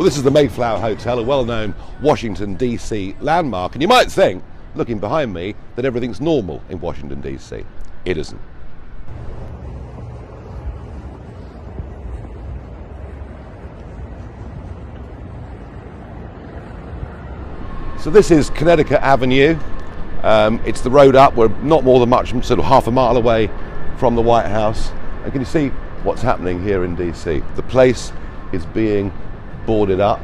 Well, this is the Mayflower Hotel, a well-known Washington D.C. landmark, and you might think, looking behind me, that everything's normal in Washington D.C. It isn't. So this is Connecticut Avenue. It's the road up. We're not more than sort of half a mile away from the White House. And can you see what's happening here in DC? The place is being boarded up.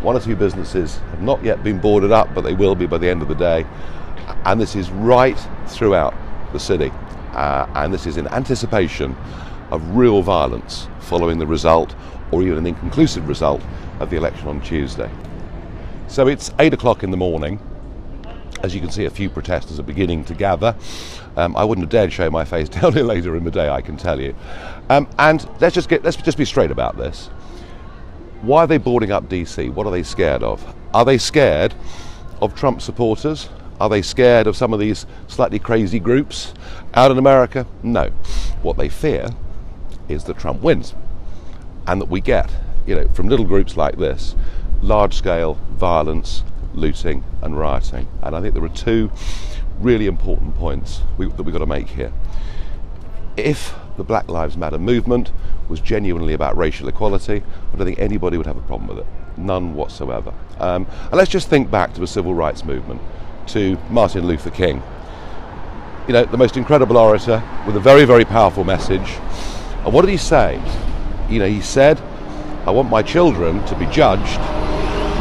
One or two businesses have not yet been boarded up, but they will be by the end of the day. And this is right throughout the city. And this is in anticipation of real violence following the result, or even an inconclusive result, of the election on Tuesday. So it's 8 o'clock in the morning. As you can see, a few protesters are beginning to gather. I wouldn't have dared show my face down here later in the day, I can tell you. And let's just be straight about this. Why are they boarding up DC? What are they scared of? Are they scared of Trump supporters? Are they scared of some of these slightly crazy groups out in America? No. What they fear is that Trump wins, and that we get, from little groups like this, large-scale violence, looting and rioting. And I think there are two really important points that we've got to make here. If the Black Lives Matter movement was genuinely about racial equality, I don't think anybody would have a problem with it. None whatsoever. And let's just think back to the civil rights movement, to Martin Luther King. The most incredible orator with a very, very powerful message. And what did he say? He said, I want my children to be judged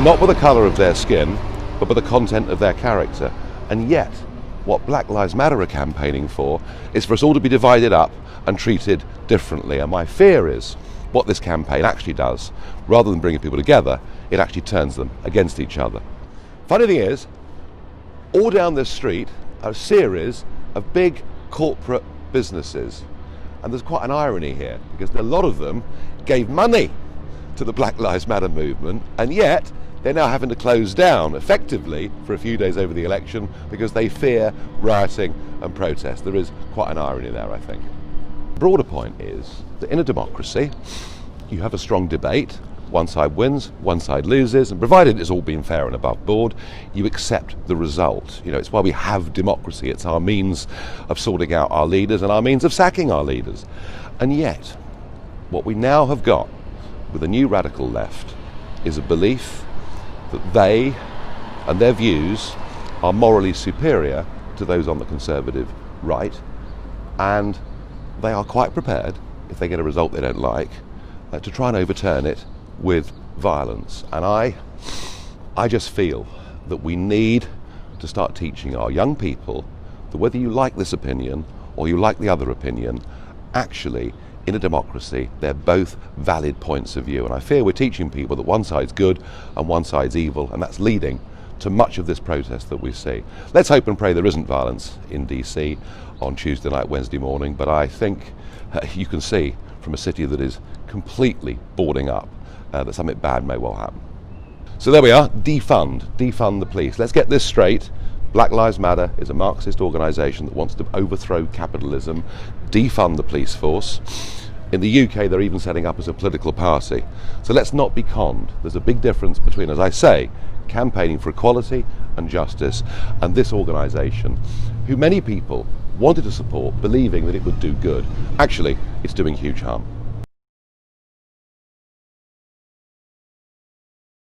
not by the colour of their skin, but by the content of their character. And yet, what Black Lives Matter are campaigning for is for us all to be divided up and treated differently. And my fear is what this campaign actually does, rather than bringing people together, it actually turns them against each other. Funny thing is, all down this street are a series of big corporate businesses. And there's quite an irony here, because a lot of them gave money to the Black Lives Matter movement, and yet they're now having to close down effectively for a few days over the election because they fear rioting and protest. There is quite an irony there, I think. The broader point is that in a democracy, you have a strong debate. One side wins, one side loses, and provided it's all been fair and above board, you accept the result. It's why we have democracy. It's our means of sorting out our leaders and our means of sacking our leaders. And yet, what we now have got with the new radical left is a belief that they and their views are morally superior to those on the conservative right, and they are quite prepared, if they get a result they don't like, to try and overturn it with violence. And I just feel that we need to start teaching our young people that whether you like this opinion or you like the other opinion, actually in a democracy, they're both valid points of view. And I fear we're teaching people that one side's good and one side's evil, and that's leading to much of this protest that we see. Let's hope and pray there isn't violence in DC on Tuesday night, Wednesday morning, but I think you can see from a city that is completely boarding up that something bad may well happen. So there we are, defund the police. Let's get this straight. Black Lives Matter is a Marxist organisation that wants to overthrow capitalism, defund the police force. In the UK, they're even setting up as a political party. So let's not be conned. There's a big difference between, as I say, campaigning for equality and justice, and this organisation, who many people wanted to support, believing that it would do good. Actually, it's doing huge harm.